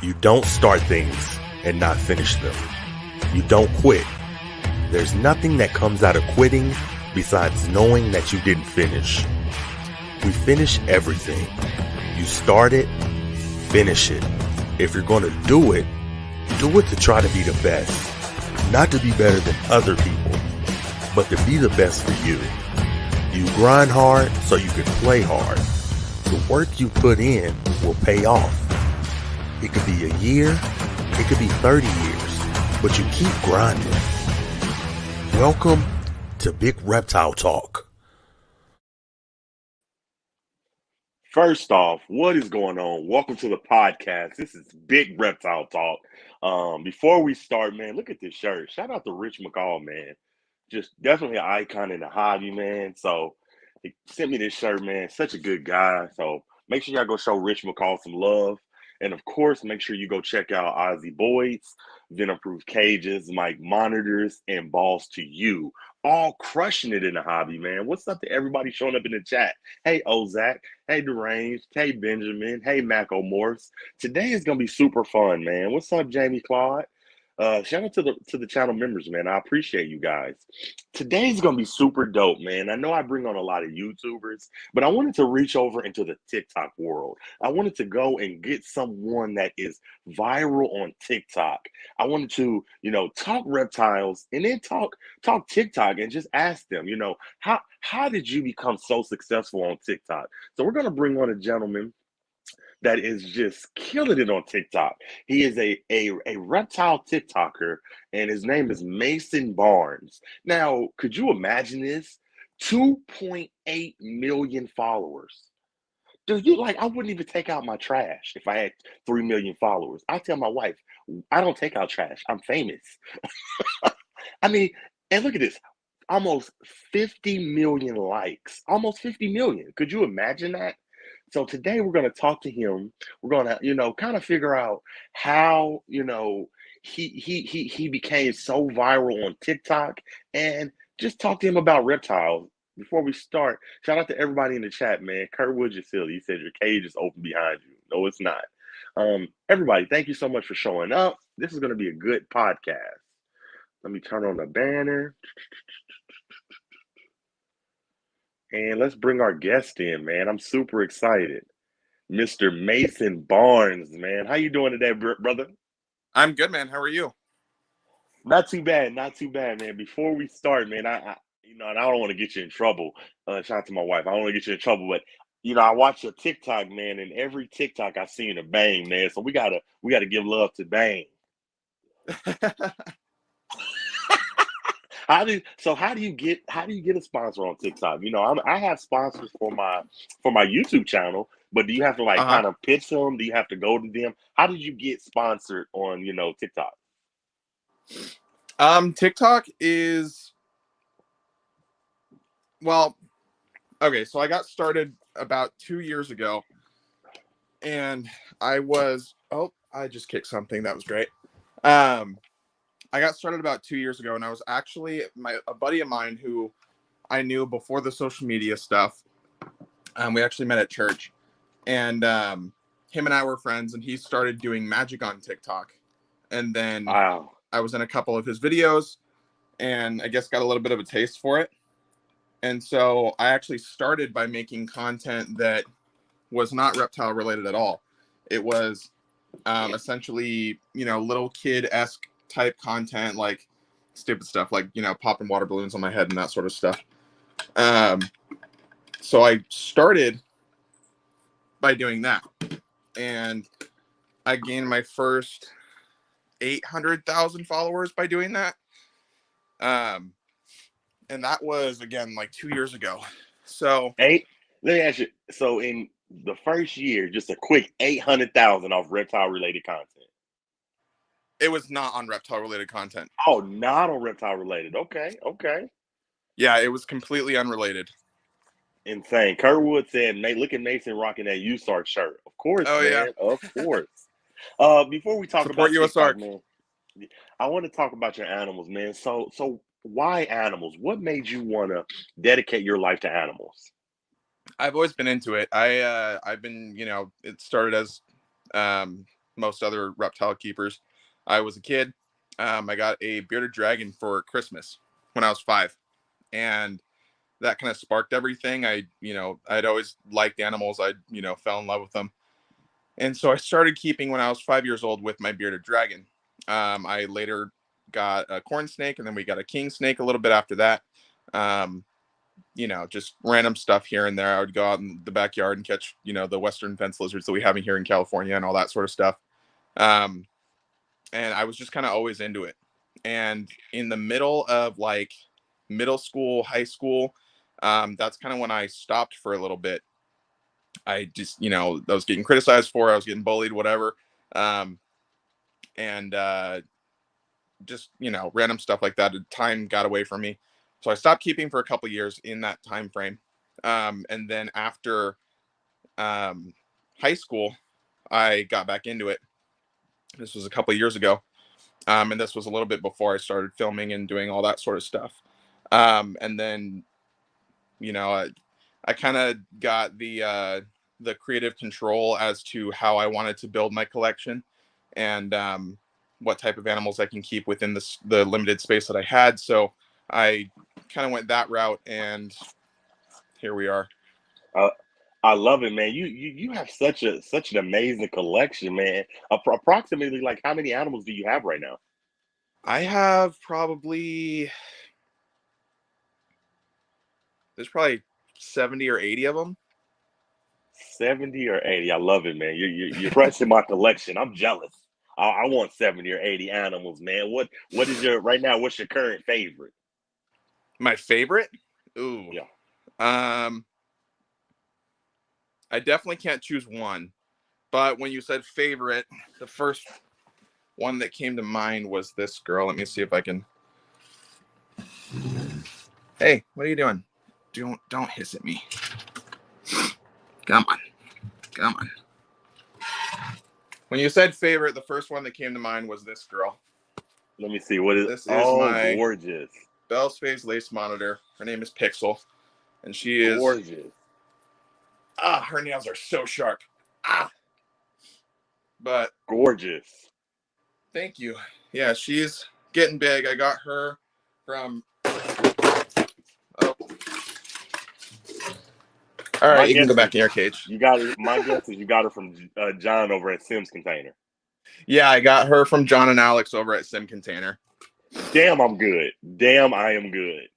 You don't start things and not finish them. You don't quit. There's nothing that comes out of quitting besides knowing that you didn't finish. We finish everything. You start it, finish it. If you're going to do it to try to be the best. Not to be better than other people, but to be the best for you. You grind hard so you can play hard. The work you put in will pay off. It could be a year, it could be 30 years, but you keep grinding. Welcome to Big Reptile Talk. First off, what is going on? Welcome to the podcast. This is Big Reptile Talk. Before we start, man, look at this shirt. Shout out to Rich McCall, man. Just definitely an icon in the hobby, man. So he sent me this shirt, man. Such a good guy. So make sure y'all go show Rich McCall some love. And of course, make sure you go check out Ozzy Boyd's, Venom-Proof Cages, Mike Monitors, and Balls to You. All crushing it in the hobby, man. What's up to everybody showing up in the chat? Hey, Ozak. Hey, Deranged. Hey, Benjamin. Hey, Mac O'Morse. Today is going to be super fun, man. What's up, Jamie Claude? Shout out to the channel members, man. I appreciate you guys. Today's gonna be super dope, man. I know I bring on a lot of YouTubers, but I wanted to reach over into the TikTok world. I wanted to go and get someone that is viral on TikTok. I wanted to, talk reptiles and then talk TikTok and just ask them, how did you become so successful on TikTok? So we're gonna bring on a gentleman that is just killing it on TikTok. He is a reptile TikToker, and his name is Mason Barnes. Now, could you imagine this? 2.8 million followers. Dude, I wouldn't even take out my trash if I had 3 million followers. I tell my wife, I don't take out trash. I'm famous. I mean, and look at this. Almost 50 million likes. Almost 50 million. Could you imagine that? So today we're going to talk to him. We're going to, kind of figure out how, he became so viral on TikTok, and just talk to him about reptiles. Before we start, shout out to everybody in the chat, man. Kurtwood Jasili, he said your cage is open behind you. No, it's not. Everybody, thank you so much for showing up. This is going to be a good podcast. Let me turn on the banner. And let's bring our guest in, man. I'm super excited. Mr. Mason Barnes, man. How you doing today, brother? I'm good, man. How are you? Not too bad, man. Before we start, man, I and I don't want to get you in trouble. Shout out to my wife. I don't want to get you in trouble, but I watch your TikTok, man, and every TikTok I seen a Bang, man. So we gotta give love to Bang. How do you get a sponsor on TikTok? I have sponsors for my YouTube channel, but do you have to kind of pitch them? Do you have to go to them? How did you get sponsored on TikTok? TikTok is okay. So I got started about 2 years ago, and I just kicked something. That was great. I got started about 2 years ago, and I was actually a buddy of mine who I knew before the social media stuff. We actually met at church, and him and I were friends, and he started doing magic on TikTok. And then Wow. I was in a couple of his videos, and I guess got a little bit of a taste for it. And so I actually started by making content that was not reptile related at all. It was essentially, little kid-esque type content, like stupid stuff, like popping water balloons on my head and that sort of stuff. So I started by doing that, and I gained my first 800,000 followers by doing that. And that was again like 2 years ago. So let me ask you. So in the first year, just a quick 800,000 off reptile related content. It was not on reptile-related content. Oh, not on reptile-related. Okay. Yeah, it was completely unrelated. Insane. Kurtwood said, look at Mason rocking that USARK shirt. Of course, man. Yeah. Of course. Before we talk about TikTok, man, I want to talk about your animals, man. So why animals? What made you want to dedicate your life to animals? I've always been into it. I've been, it started as most other reptile keepers. I was a kid. I got a bearded dragon for Christmas when I was 5, and that kind of sparked everything. I'd always liked animals. I fell in love with them, and so I started keeping when I was 5 years old with my bearded dragon. I later got a corn snake, and then we got a king snake a little bit after that. Um, just random stuff here and there. I would go out in the backyard and catch, the western fence lizards that we have here in California and all that sort of stuff. Um, and I was just kind of always into it. And in the middle of like middle school, high school, that's kind of when I stopped for a little bit. I just, I was getting criticized for, I was getting bullied, whatever. And just, random stuff like that. Time got away from me. So I stopped keeping for a couple years in that time frame. And then after high school, I got back into it. This was a couple years ago. And this was a little bit before I started filming and doing all that sort of stuff. And then, I kind of got the creative control as to how I wanted to build my collection, and what type of animals I can keep within the limited space that I had. So I kind of went that route, and here we are. I love it, man. You have such an amazing collection, man. Approximately, like, how many animals do you have right now? I have there's probably 70 or 80 of them. 70 or 80. I love it, man. You're crushing my collection. I'm jealous. I want 70 or 80 animals, man. What is your right now? What's your current favorite? My favorite? Ooh. Yeah. I definitely can't choose one. But when you said favorite, the first one that came to mind was this girl. Let me see if I can. Hey, what are you doing? Don't hiss at me. Come on. When you said favorite, the first one that came to mind was this girl. Let me see. What is? This is Oh, my gorgeous. Bell's Phase Lace Monitor. Her name is Pixel, and she is gorgeous. Her nails are so sharp. But gorgeous. Thank you. Yeah, she's getting big. I got her from. Oh. All right, you can go back in your cage. You got her. My guess is you got her from John over at Sims Container. Yeah, I got her from John and Alex over at Sim Container. Damn, I'm good. Damn, I am good.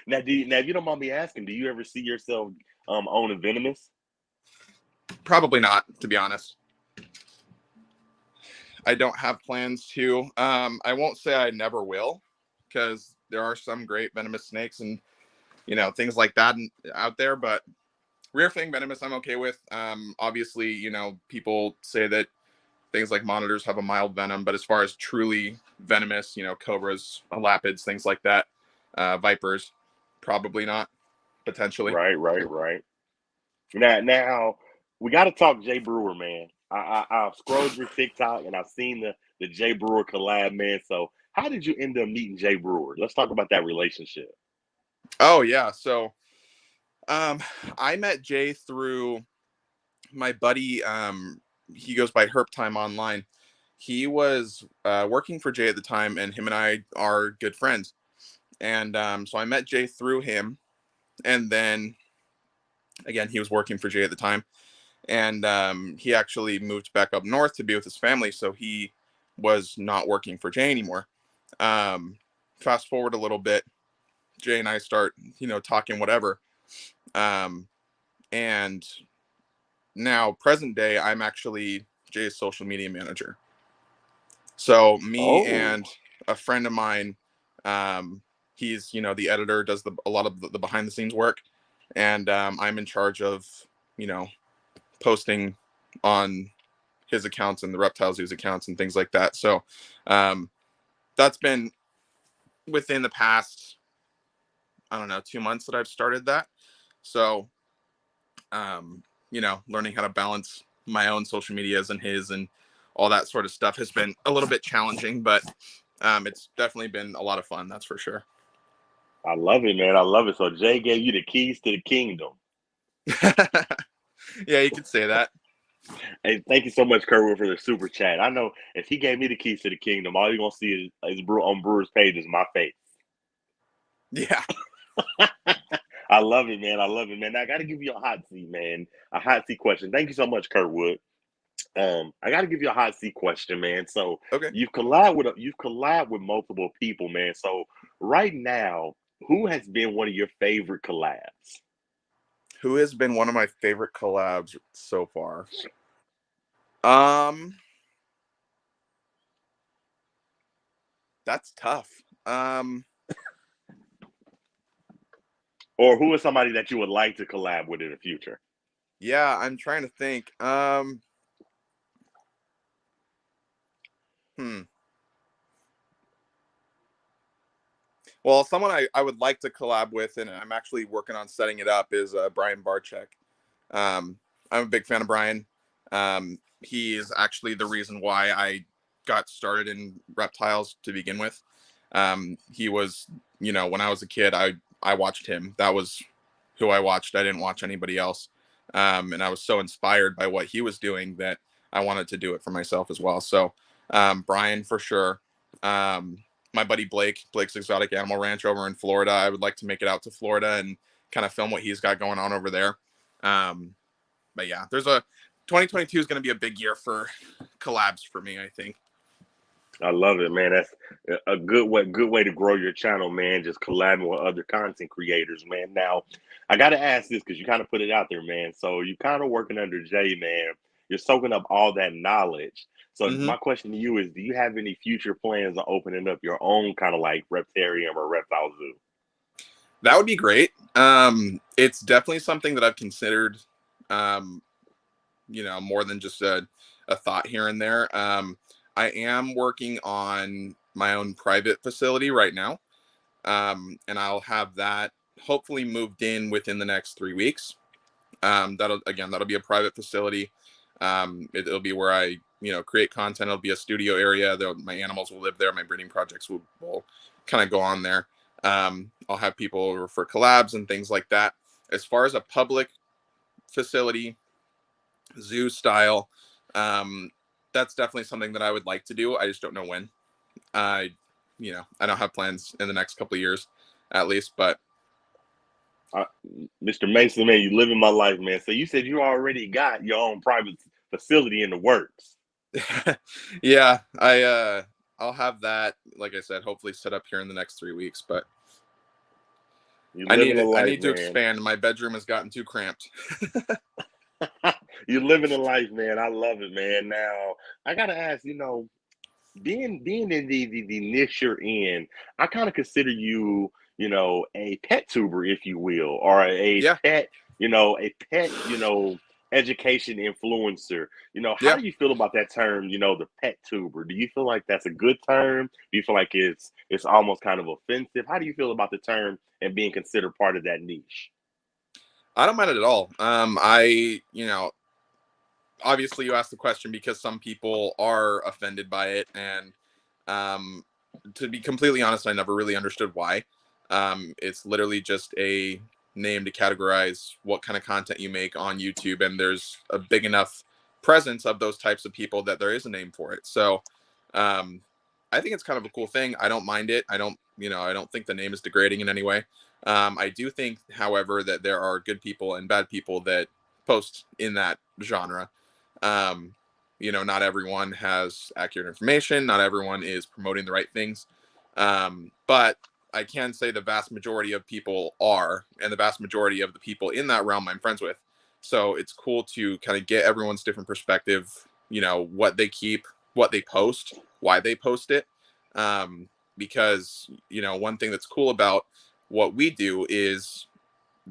Now, if you don't mind me asking, do you ever see yourself owning venomous? Probably not, to be honest. I don't have plans to. I won't say I never will, because there are some great venomous snakes and things like that out there. But rare thing venomous, I'm okay with. Obviously, people say that things like monitors have a mild venom, but as far as truly venomous, cobras, lapids, things like that, vipers, probably not. Potentially. Right. Now we got to talk Jay Brewer, man. I've scrolled your TikTok and I've seen the Jay Brewer collab, man. So how did you end up meeting Jay Brewer? Let's talk about that relationship. Oh yeah, so I met Jay through my buddy. He goes by Herp Time online. He was working for Jay at the time, and him and I are good friends. And so I met Jay through him, and then again he was working for Jay at the time, and he actually moved back up north to be with his family, so he was not working for Jay anymore. Fast forward a little bit, Jay and I start talking whatever, and now present day I'm actually Jay's social media manager. So me and a friend of mine, he's the editor, does a lot of the behind the scenes work, and I'm in charge of posting on his accounts and the Reptile Zoo's accounts and things like that. So that's been within the past, I don't know, 2 months that I've started that. So learning how to balance my own social medias and his and all that sort of stuff has been a little bit challenging, but it's definitely been a lot of fun. That's for sure. I love it, man. I love it. So Jay gave you the keys to the kingdom. Yeah, you could say that. Hey, thank you so much, Kerwood, for the super chat. I know if he gave me the keys to the kingdom, all you're gonna see on Brewer's page is my face. Yeah. I love it, man. I love it, man. Now, I got to give you a hot seat, man. A hot seat question. Thank you so much, Kerwood. I got to give you a hot seat question, man. So Okay. you've collabed with multiple people, man. So right now, who has been one of your favorite collabs? Who has been one of my favorite collabs so far? Um, that's tough. Or who is somebody that you would like to collab with in the future? Yeah, I'm trying to think. Hmm. Well, someone I would like to collab with, and I'm actually working on setting it up, is Brian Barczyk. I'm a big fan of Brian. He is actually the reason why I got started in reptiles to begin with. He was, when I was a kid, I watched him. That was who I watched. I didn't watch anybody else. And I was so inspired by what he was doing that I wanted to do it for myself as well. So Brian for sure. My buddy Blake's Exotic Animal Ranch over in Florida. I would like to make it out to Florida and kind of film what he's got going on over there. But yeah, 2022 is going to be a big year for collabs for me, I think. I love it, man. That's a good way to grow your channel, man. Just collabing with other content creators, man. Now, I got to ask this because you kind of put it out there, man. So you kind of working under Jay, man. You're soaking up all that knowledge. So Mm-hmm. my question to you is, do you have any future plans on opening up your own kind of like reptarium or reptile zoo? That would be great. It's definitely something that I've considered, um, more than just a thought here and there. I am working on my own private facility right now, and I'll have that hopefully moved in within the next 3 weeks. That'll be a private facility. It'll be where I create content. It'll be a studio area. My animals will live there. My breeding projects will kind of go on there. I'll have people over for collabs and things like that. As far as a public facility, zoo style, um, that's definitely something that I would like to do. I just don't know when. I, I don't have plans in the next couple of years, at least. But Uh, Mr. Mason, man, you living my life, man. So you said you already got your own private facility in the works. yeah, I'll have that, like I said, hopefully set up here in the next 3 weeks. But You I living need a it. I life, need to man. expand. My bedroom has gotten too cramped. You living a life, man. I love it, man. Now I gotta ask, being in the niche you're in, I kind of consider you, a pet tuber, if you will, or a Yeah, pet, a pet, education influencer. How yeah. do you feel about that term, the pet tuber? Do you feel like that's a good term? Do you feel like it's almost kind of offensive? How do you feel about the term and being considered part of that niche? I don't mind it at all. Obviously you asked the question because some people are offended by it, and um, to be completely honest, I never really understood why. It's literally just a name to categorize what kind of content you make on YouTube, and there's a big enough presence of those types of people that there is a name for it. So um, I think it's kind of a cool thing. I don't mind it. I don't think the name is degrading in any way. I do think, however, that there are good people and bad people that post in that genre. Um, not everyone has accurate information. Not everyone is promoting the right things. But I can say the vast majority of people are, and the vast majority of the people in that realm I'm friends with. So it's cool to kind of get everyone's different perspective, what they keep, what they post, why they post it. Because, one thing that's cool about what we do is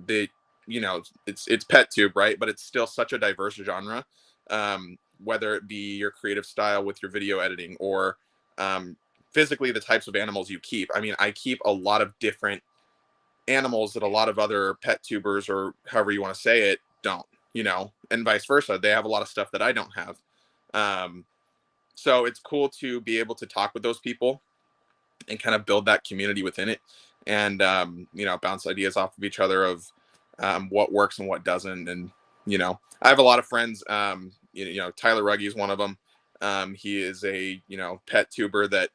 that, it's pet tube, right? But it's still such a diverse genre. Whether it be your creative style with your video editing or um, physically the types of animals you keep. I mean, I keep a lot of different animals that a lot of other pet tubers, or however you want to say it, don't, and vice versa. They have a lot of stuff that I don't have. Um, so it's cool to be able to talk with those people and kind of build that community within it, and bounce ideas off of each other of what works and what doesn't. And I have a lot of friends Tyler Ruggie is one of them. He is a pet tuber that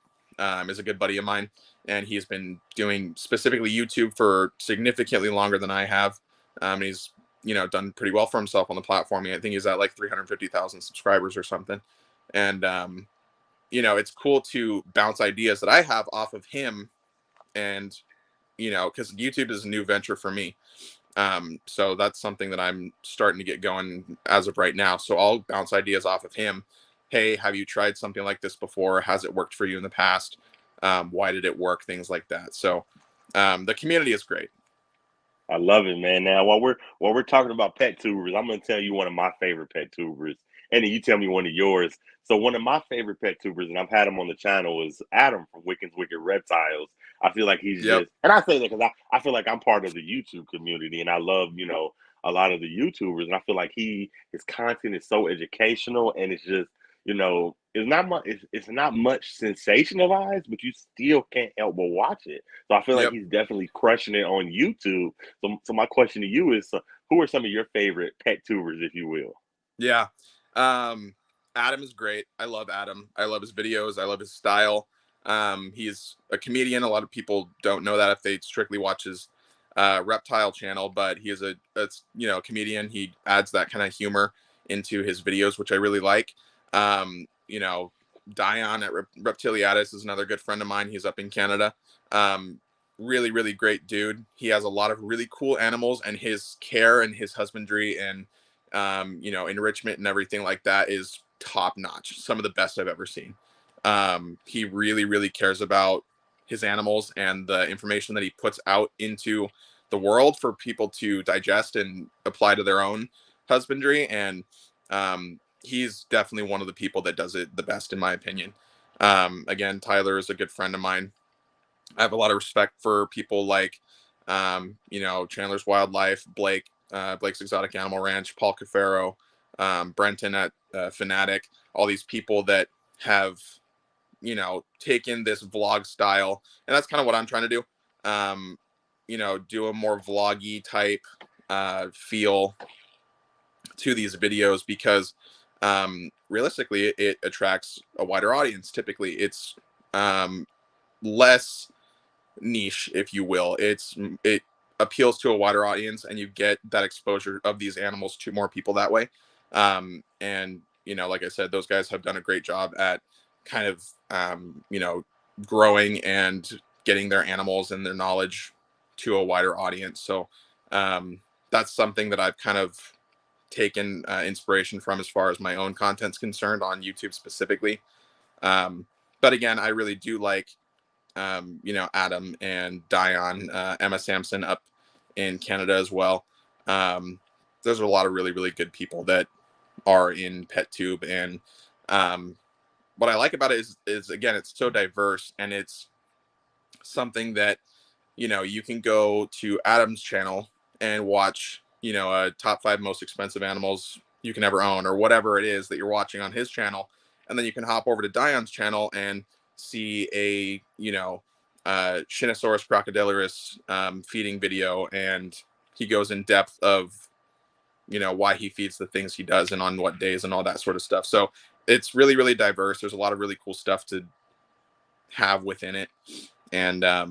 is a good buddy of mine, and he's been doing specifically YouTube for significantly longer than I have. He's done pretty well for himself on the platform. I think he's at like 350,000 subscribers or something, and it's cool to bounce ideas that I have off of him, and because YouTube is a new venture for me. So that's something that I'm starting to get going as of right now. So I'll bounce ideas off of him. Hey, have you tried something like this before? Has it worked for you in the past? Why did it work? Things like that. So the community is great. I love it, man. Now, while we're talking about pet tubers, I'm gonna tell you one of my favorite pet tubers, and then you tell me one of yours. So, one of my favorite pet tubers, and I've had him on the channel, is Adam from Wiccan's Wicked Reptiles. I feel like he's Yep. just, and I say that because I feel like I'm part of the YouTube community, and I love a lot of the YouTubers, and I feel like his content is so educational, and it's just it's not much it's not much sensationalized, but you still can't help but watch it. So I feel like Yep. he's definitely crushing it on YouTube. So my question to you is, who are some of your favorite pet tubers, if you will? Yeah. Adam is great. I love Adam. I love his videos. I love his style. He's a comedian. A lot of people don't know that if they strictly watch his Reptile channel, but he is a comedian. He adds that kind of humor into his videos, which I really like. Um, you know, Dion at Reptiliatus is another good friend of mine. He's up in Canada. Really, really great dude. He has a lot of really cool animals, and his care and his husbandry and enrichment and everything like that is top notch. Some of the best I've ever seen. He really, really cares about his animals and the information that he puts out into the world for people to digest and apply to their own husbandry. And he's definitely one of the people that does it the best, in my opinion. Again, Tyler is a good friend of mine. I have a lot of respect for people like, Chandler's Wildlife, Blake's Exotic Animal Ranch, Paul Cafaro, Brenton at Fanatic, all these people that have, taken this vlog style. And that's kind of what I'm trying to do. Do a more vloggy type feel to these videos because realistically, it attracts a wider audience. Typically, it's less niche, if you will. It appeals to a wider audience, and you get that exposure of these animals to more people that way. And like I said, those guys have done a great job at kind of growing and getting their animals and their knowledge to a wider audience. So that's something that I've kind of taken inspiration from as far as my own content's concerned on YouTube specifically. But again, I really do like Adam and Dion, Emma Sampson up in Canada as well. Those are a lot of really, really good people that are in PetTube. And what I like about it is again, it's so diverse, and it's something that, you can go to Adam's channel and watch, a top 5 most expensive animals you can ever own, or whatever it is that you're watching on his channel. And then you can hop over to Dion's channel and see a, Shinosaurus crocodilaris feeding video. And he goes in depth of, why he feeds the things he does and on what days and all that sort of stuff. So it's really, really diverse. There's a lot of really cool stuff to have within it. And now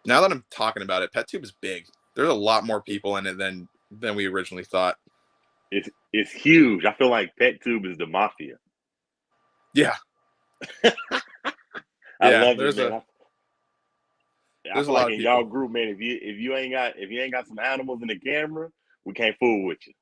that I'm talking about it, PetTube is big. There's a lot more people in it than we originally thought. It's huge. I feel like PetTube is the mafia. Yeah. I Yeah, love it, man. I there's a feel lot like of in people. y'all group, man, if you ain't got some animals in the camera, we can't fool with you.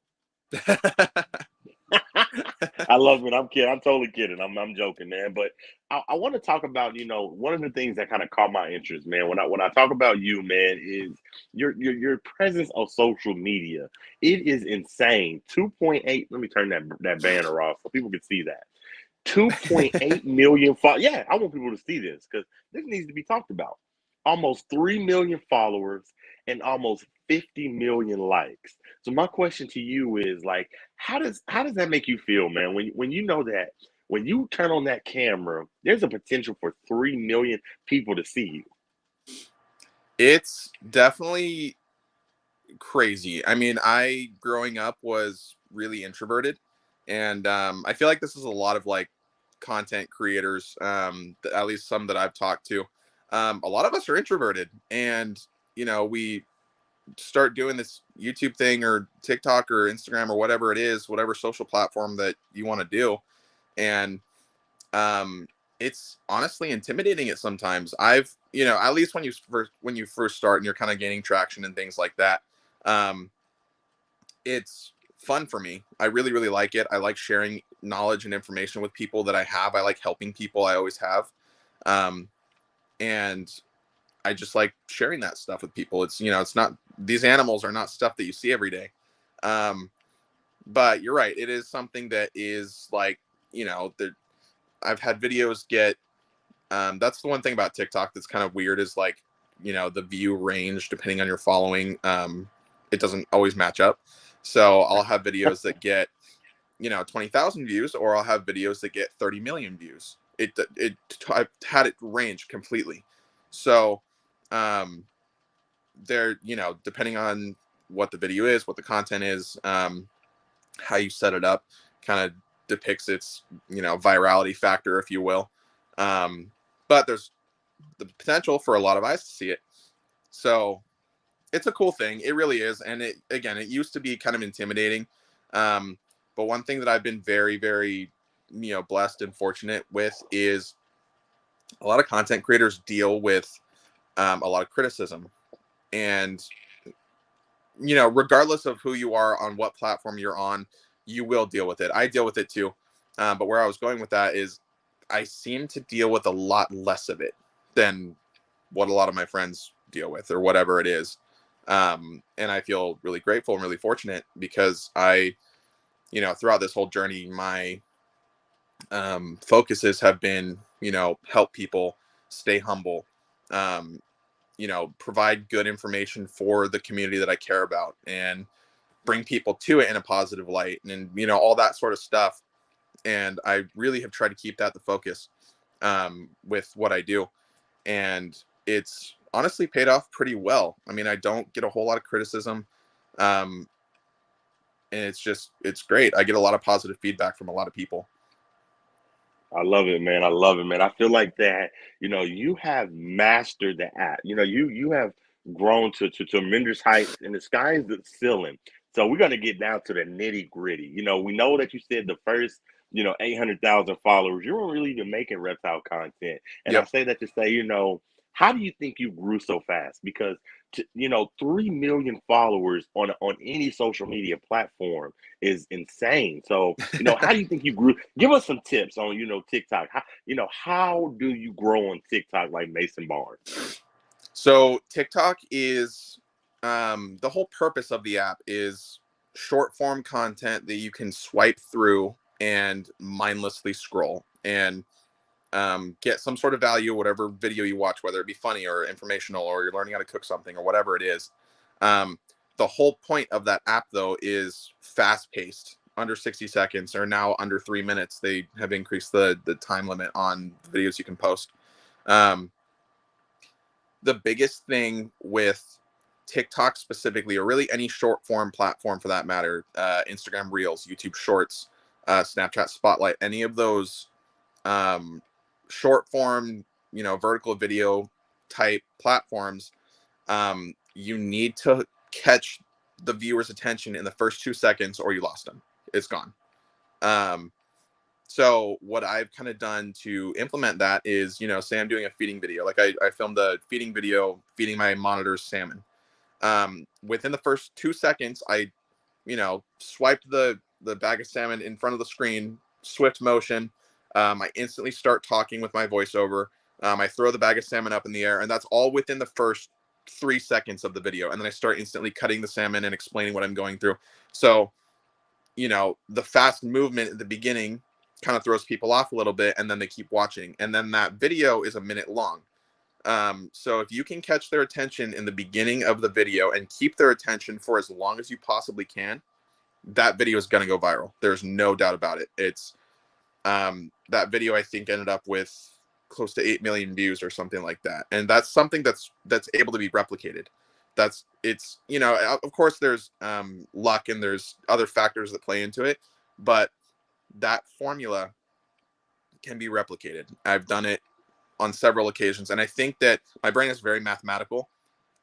I love it. I'm kidding. I'm totally kidding. I'm joking, man. But I want to talk about, one of the things that kind of caught my interest, man. When I talk about you, man, is your presence on social media. It is insane. 2.8. Let me turn that banner off so people can see that. 2.8 million followers. Yeah, I want people to see this because this needs to be talked about. Almost 3 million followers and almost 50 million likes. So my question to you is like, how does that make you feel, man? When you know that when you turn on that camera, there's a potential for 3 million people to see you. It's definitely crazy. I mean, I growing up was really introverted. And I feel like this is a lot of like content creators, at least some that I've talked to. A lot of us are introverted, and we start doing this YouTube thing or TikTok or Instagram or whatever it is, whatever social platform that you want to do. And it's honestly intimidating at sometimes. At least when you first start and you're kind of gaining traction and things like that, it's fun for me. I really, really like it. I like sharing knowledge and information with people that I have. I like helping people. I always have. And I just like sharing that stuff with people. It's not, these animals are not stuff that you see every day. But you're right. It is something that is like, I've had videos get, that's the one thing about TikTok that's kind of weird is like, the view range, depending on your following, it doesn't always match up. So I'll have videos that get, 20,000 views, or I'll have videos that get 30 million views. I've had it range completely. So, depending on what the video is, what the content is, how you set it up, kind of depicts its, virality factor, if you will. But there's the potential for a lot of eyes to see it. So it's a cool thing. It really is. And it used to be kind of intimidating. But one thing that I've been very, very, blessed and fortunate with is a lot of content creators deal with a lot of criticism. And, regardless of who you are, on what platform you're on, you will deal with it. I deal with it too. But where I was going with that is I seem to deal with a lot less of it than what a lot of my friends deal with, or whatever it is. And I feel really grateful and really fortunate because throughout this whole journey, my focuses have been, help people stay humble, provide good information for the community that I care about, and bring people to it in a positive light, and all that sort of stuff. And I really have tried to keep that the focus with what I do, and it's honestly paid off pretty well. I mean, I don't get a whole lot of criticism, and it's great. I get a lot of positive feedback from a lot of people. I love it, man. I love it, man. I feel like that, you have mastered the app. You have grown to tremendous heights, and the sky is the ceiling. So we're gonna get down to the nitty gritty. We know that you said the first, 800,000 followers, you weren't really even making reptile content. And I Yep. say that to say, how do you think you grew so fast? Because 3 million followers on any social media platform is insane. So, how do you think you grew? Give us some tips on, TikTok. How do you grow on TikTok like Mason Barnes? So TikTok is the whole purpose of the app is short form content that you can swipe through and mindlessly scroll and get some sort of value, whatever video you watch, whether it be funny or informational, or you're learning how to cook something or whatever it is. The whole point of that app, though, is fast paced, under 60 seconds, or now under 3 minutes. They have increased the time limit on videos you can post. The biggest thing with TikTok specifically, or really any short form platform for that matter, Instagram Reels, YouTube Shorts, Snapchat Spotlight, any of those short form, vertical video type platforms, you need to catch the viewer's attention in the first 2 seconds, or you lost them. It's gone. So what I've kind of done to implement that is, say I'm doing a feeding video, like I filmed a feeding video, feeding my monitors salmon. Within the first 2 seconds, I, swiped the bag of salmon in front of the screen, swift motion. I instantly start talking with my voiceover. I throw the bag of salmon up in the air, and that's all within the first 3 seconds of the video. And then I start instantly cutting the salmon and explaining what I'm going through. So, the fast movement at the beginning kind of throws people off a little bit, and then they keep watching. And then that video is a minute long. So if you can catch their attention in the beginning of the video and keep their attention for as long as you possibly can, that video is going to go viral. There's no doubt about it. It's that video, I think, ended up with close to 8 million views or something like that. And that's something that's able to be replicated. It's of course there's luck and there's other factors that play into it, but that formula can be replicated. I've done it on several occasions, and I think that my brain is very mathematical.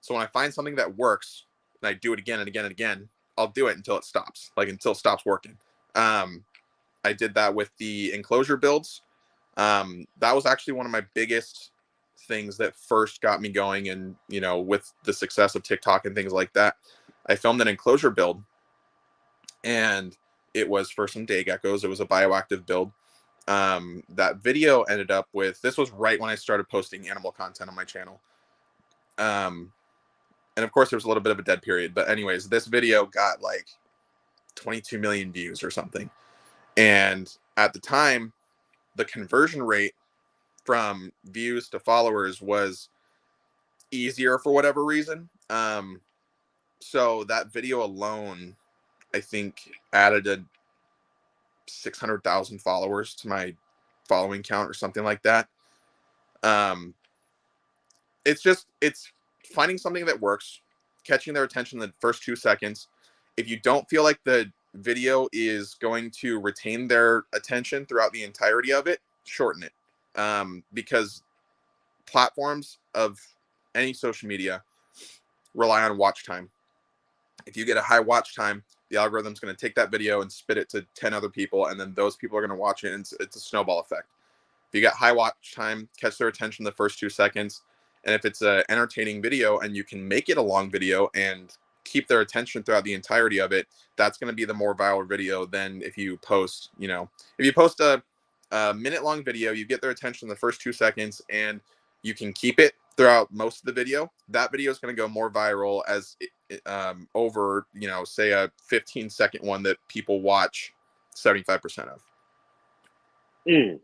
So when I find something that works and I do it again and again and again, I'll do it until it stops, like until it stops working. Um, I did that with the enclosure builds. That was actually one of my biggest things that first got me going, and with the success of TikTok and things like that. I filmed an enclosure build, and it was for some day geckos. It was a bioactive build. That video ended up with, this was right when I started posting animal content on my channel. And of course there was a little bit of a dead period, but anyways, this video got like 22 million views or something. And at the time, the conversion rate from views to followers was easier for whatever reason. So that video alone, I think, added a 600,000 followers to my following count or something like that. It's finding something that works, catching their attention in the first 2 seconds. If you don't feel like the video is going to retain their attention throughout the entirety of it, shorten it. Because platforms of any social media rely on watch time. If you get a high watch time, the algorithm's going to take that video and spit it to 10 other people, and then those people are going to watch it, and it's a snowball effect. If you got high watch time, catch their attention the first 2 seconds, and if it's an entertaining video and you can make it a long video and keep their attention throughout the entirety of it, that's going to be the more viral video than if you post, if you post a minute-long video, you get their attention in the first 2 seconds, and you can keep it throughout most of the video. That video is going to go more viral as over, say a 15-second one that people watch 75% of. Mm.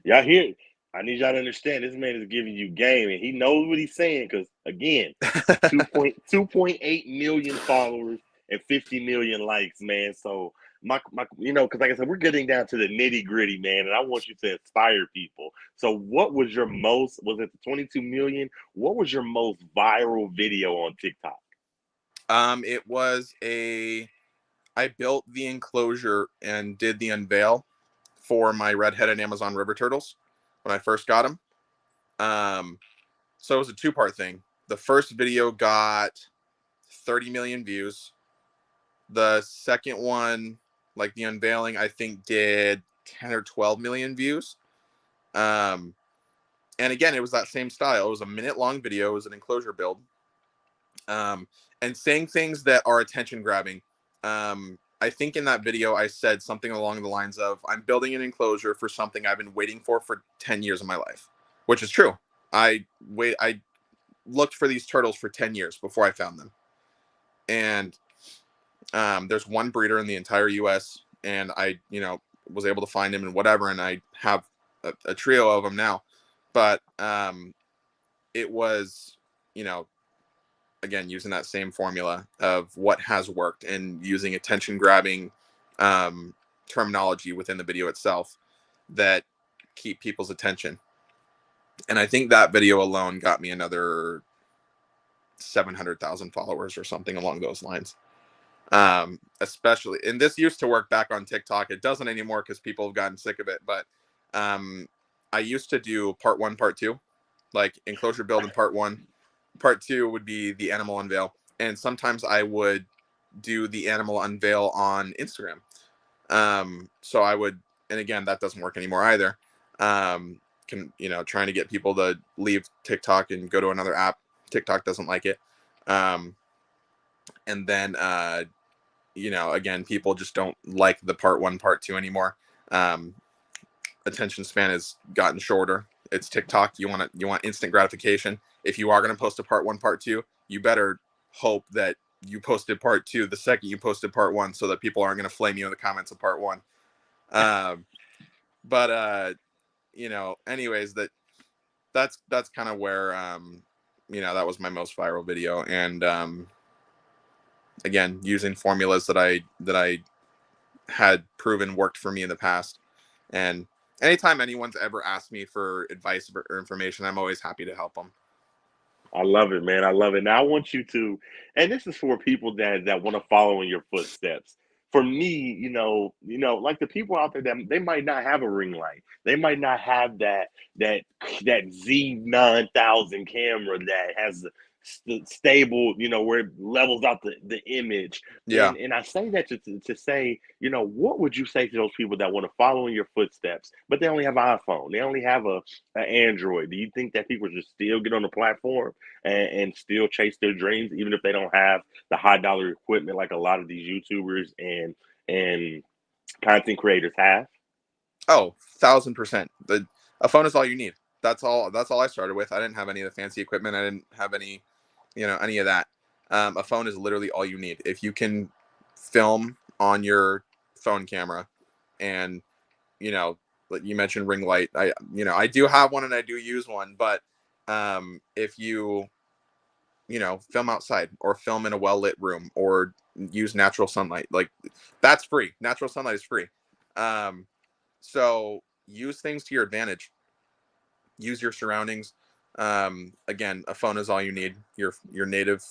Y'all hear? I need y'all to understand this man is giving you game, and he knows what he's saying. Because again, 2.8 million followers and 50 million likes, man. So my because like I said, we're getting down to the nitty gritty, man, and I want you to inspire people. So, what was your most? Was it the 22 million? What was your most viral video on TikTok? It was I built the enclosure and did the unveil for my red-headed Amazon river turtles when I first got them. So it was a two-part thing. The first video got 30 million views. The second one, like the unveiling, I think did 10 or 12 million views. And again, it was that same style. It was a minute-long video. It was an enclosure build. And saying things that are attention grabbing. I think in that video, I said something along the lines of, I'm building an enclosure for something I've been waiting for 10 years of my life, which is true. I looked for these turtles for 10 years before I found them. And there's one breeder in the entire US, and I, was able to find him and whatever. And I have a trio of them now, but it was, again, using that same formula of what has worked and using attention grabbing terminology within the video itself that keep people's attention. And I think that video alone got me another 700,000 followers or something along those lines. Especially, and this used to work back on TikTok. It doesn't anymore because people have gotten sick of it. But I used to do part one, part two, like enclosure build in part one. Part two would be the animal unveil. And sometimes I would do the animal unveil on Instagram. So I would, and again, that doesn't work anymore either. Trying to get people to leave TikTok and go to another app. TikTok doesn't like it. And then, again, people just don't like the part one, part two anymore. Attention span has gotten shorter. It's TikTok. You want instant gratification. If you are going to post a part one, part two, you better hope that you posted part two the second you posted part one, so that people aren't going to flame you in the comments of part one. Anyways, that's kind of where, that was my most viral video. And, again, using formulas that I had proven worked for me in the past. And anytime anyone's ever asked me for advice or information, I'm always happy to help them. I love it, man. I love it. Now I want you to, and this is for people that want to follow in your footsteps. for me, like the people out there that they might not have a ring light, they might not have that that Z9000 camera that has stable, where it levels out the image. Yeah. And I say that to say, what would you say to those people that want to follow in your footsteps, but they only have an iPhone, they only have an Android? Do you think that people should still get on the platform and still chase their dreams, even if they don't have the high dollar equipment like a lot of these YouTubers and content creators have? Oh, 1,000%. A phone is all you need. That's all I started with. I didn't have any of the fancy equipment. I didn't have any of that. A phone is literally all you need. If you can film on your phone camera, and like you mentioned ring light, I do have one and I do use one, but if you film outside or film in a well lit room or use natural sunlight, like that's free. Natural sunlight is free. Um, so use things to your advantage. Use your surroundings. Again, a phone is all you need. Your native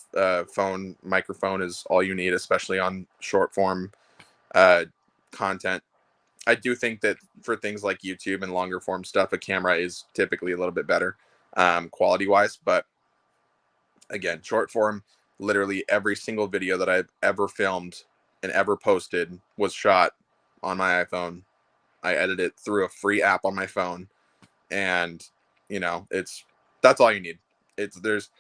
phone microphone is all you need, especially on short form uh, content. I do think that for things like YouTube and longer form stuff, a camera is typically a little bit better quality wise. But again, short form, literally every single video that I've ever filmed and ever posted was shot on my iPhone. I edited it through a free app on my phone, and it's that's all you need. It's there's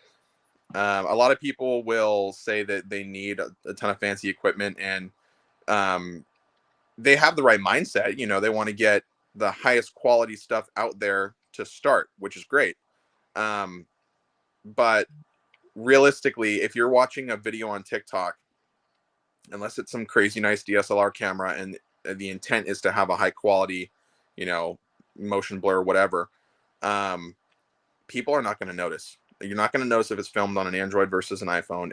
A lot of people will say that they need a ton of fancy equipment, and um, they have the right mindset. They want to get the highest quality stuff out there to start, which is great. Um, but realistically, if you're watching a video on TikTok, unless it's some crazy nice DSLR camera and the intent is to have a high quality, you know, motion blur, whatever, um, people are not going to notice. You're not going to notice if it's filmed on an Android versus an iPhone.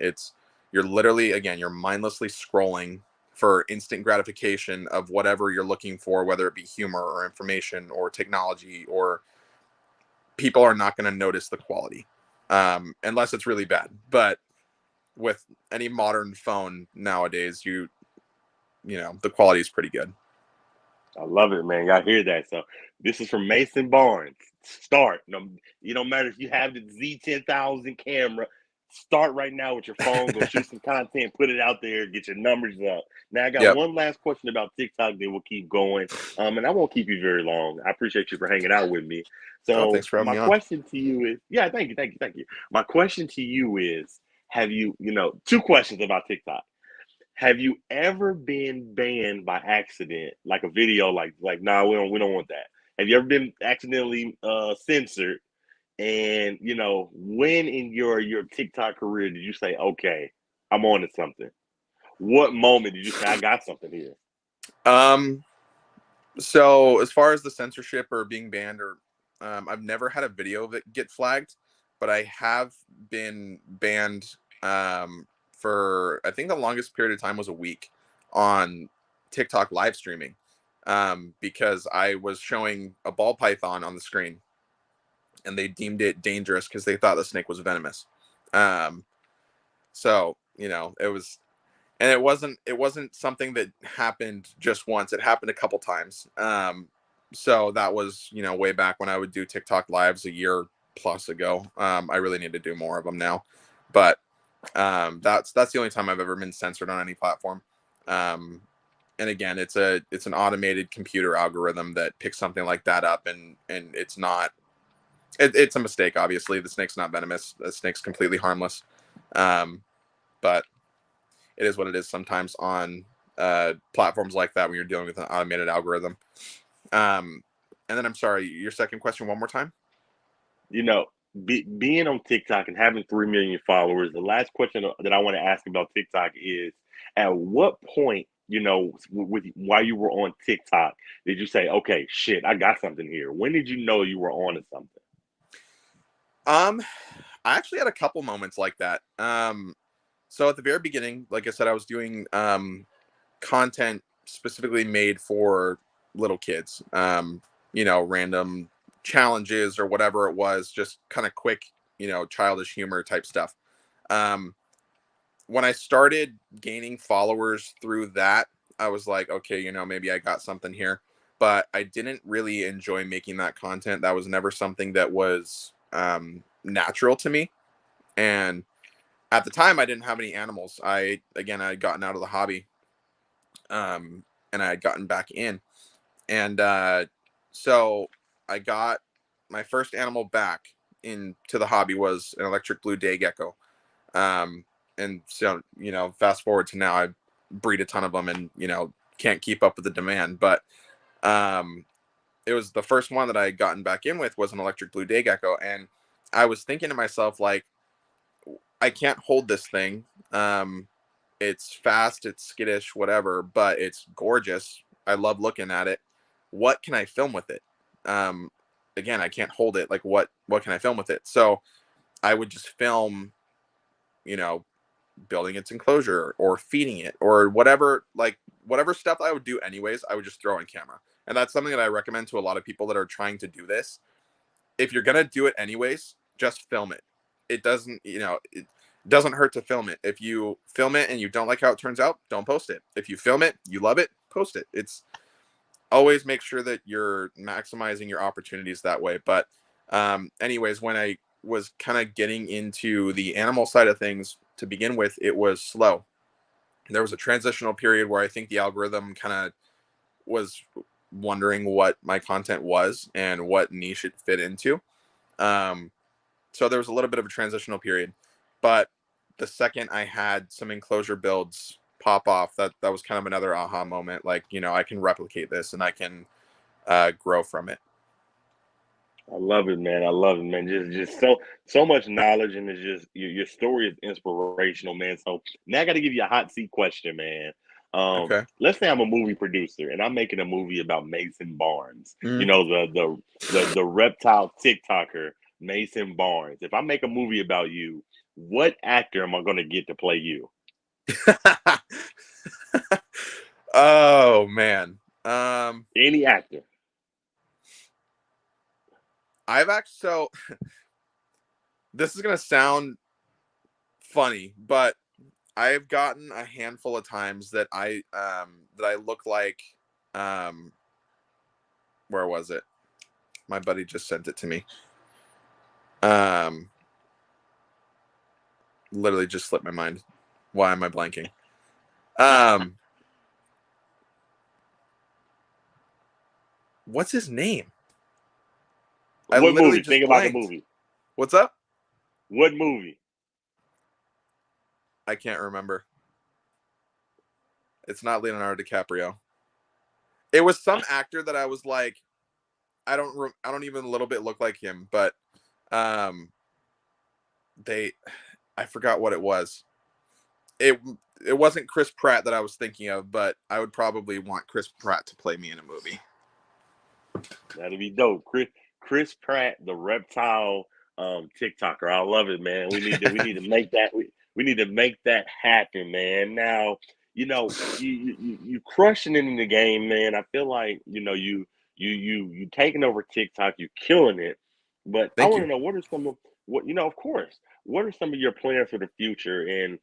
You're literally, again, you're mindlessly scrolling for instant gratification of whatever you're looking for, whether it be humor or information or technology, or people are not going to notice the quality unless it's really bad. But with any modern phone nowadays, the quality is pretty good. I love it, man. Y'all hear that? So this is from Mason Barnes. Start. No, you don't matter if you have the Z10,000 camera. Start right now with your phone. Go shoot some content. Put it out there. Get your numbers up. Now I got Yep. one last question about TikTok. Then we'll keep going. And I won't keep you very long. I appreciate you for hanging out with me. Oh, So thanks for having my me on. question to you is, yeah, thank you. My question to you is, have you, two questions about TikTok. Have you ever been banned by accident, like a video, like nah, we don't want that? Have you ever been accidentally censored? And when in your TikTok career did you say, okay, I'm on to something? What moment did you say I got something here? Um, so as far as the censorship or being banned, or I've never had a video that get flagged, but I have been banned for, I think the longest period of time was a week on TikTok live streaming, because I was showing a ball python on the screen, and they deemed it dangerous because they thought the snake was venomous. Um, so it was, and it wasn't something that happened just once. It happened a couple times. So that was way back when I would do TikTok lives a year plus ago. I really need to do more of them now, but that's the only time I've ever been censored on any platform. um, and again, it's an automated computer algorithm that picks something like that up, and it's not, it's a mistake. Obviously the snake's not venomous, the snake's completely harmless. Um, but it is what it is sometimes on platforms like that when you're dealing with an automated algorithm. Um, and then I'm sorry, your second question one more time. You know, being on TikTok and having 3 million followers. The last question that I want to ask about TikTok is, at what point, while you were on TikTok, did you say, okay, shit, I got something here? When did you know you were on to something? Um, I actually had a couple moments like that. So at the very beginning, like I said, I was doing content specifically made for little kids. Random challenges or whatever it was, just kind of quick, childish humor type stuff. Um, when I started gaining followers through that, I was like, okay, you know, maybe I got something here. But I didn't really enjoy making that content. That was never something that was natural to me. And at the time, I didn't have any animals. I had gotten out of the hobby, and I had gotten back in. And so I got my first animal back into the hobby was an electric blue day gecko. And so, you know, fast forward to now, I breed a ton of them and, you know, can't keep up with the demand. But um, it was the first one that I had gotten back in with was an electric blue day gecko. And I was thinking to myself, like, I can't hold this thing. It's fast, it's skittish, whatever, but it's gorgeous. I love looking at it. What can I film with it? Um, Again, I can't hold it. Like, what can I film with it? So I would just film, you know, building its enclosure or feeding it or whatever, like whatever stuff I would do anyways, I would just throw on camera. And that's something that I recommend to a lot of people that are trying to do this. If you're gonna do it anyways, just film it. It doesn't, you know, it doesn't hurt to film it. If you film it and you don't like how it turns out, don't post it. If you film it, you love it, post it. It's always make sure that you're maximizing your opportunities that way. But anyways, when I was kind of getting into the animal side of things to begin with, it was slow. There was a transitional period where I think the algorithm kind of was wondering what my content was and what niche it fit into. Um, so there was a little bit of a transitional period, but the second I had some enclosure builds pop off, that was kind of another aha moment. Like, you know, I can replicate this and I can grow from it. I love it, man. I love it, man. Just so much knowledge, and it's just your story is inspirational, man. So now I got to give you a hot seat question, man. Okay. Let's say I'm a movie producer and I'm making a movie about Mason Barnes. You Mm. know, the reptile TikToker Mason Barnes. If I make a movie about you, what actor am I going to get to play you? Oh man. Um, Any actor. I've actually so this is gonna sound funny, but I've gotten a handful of times that I look like um where was it? My buddy just sent it to me. Um Literally just slipped my mind. Why am I blanking? Um what's his name? I What literally movie? just Think about the blanked. movie. What's up? What movie? I can't remember. It's not Leonardo DiCaprio. It was some actor that I was like, I don't even a little bit look like him, but um they I forgot what it was. It it wasn't Chris Pratt that I was thinking of, but I would probably want Chris Pratt to play me in a movie. That'd be dope. Chris Pratt, the reptile TikToker. I love it, man. We need to make that we need to make that happen, man. Now, you know, you crushing it in the game, man. I feel like, you know, you taking over TikTok, you killing it. But I Thank want you. to know what are some of what you know, of course, what are some of your plans for the future? And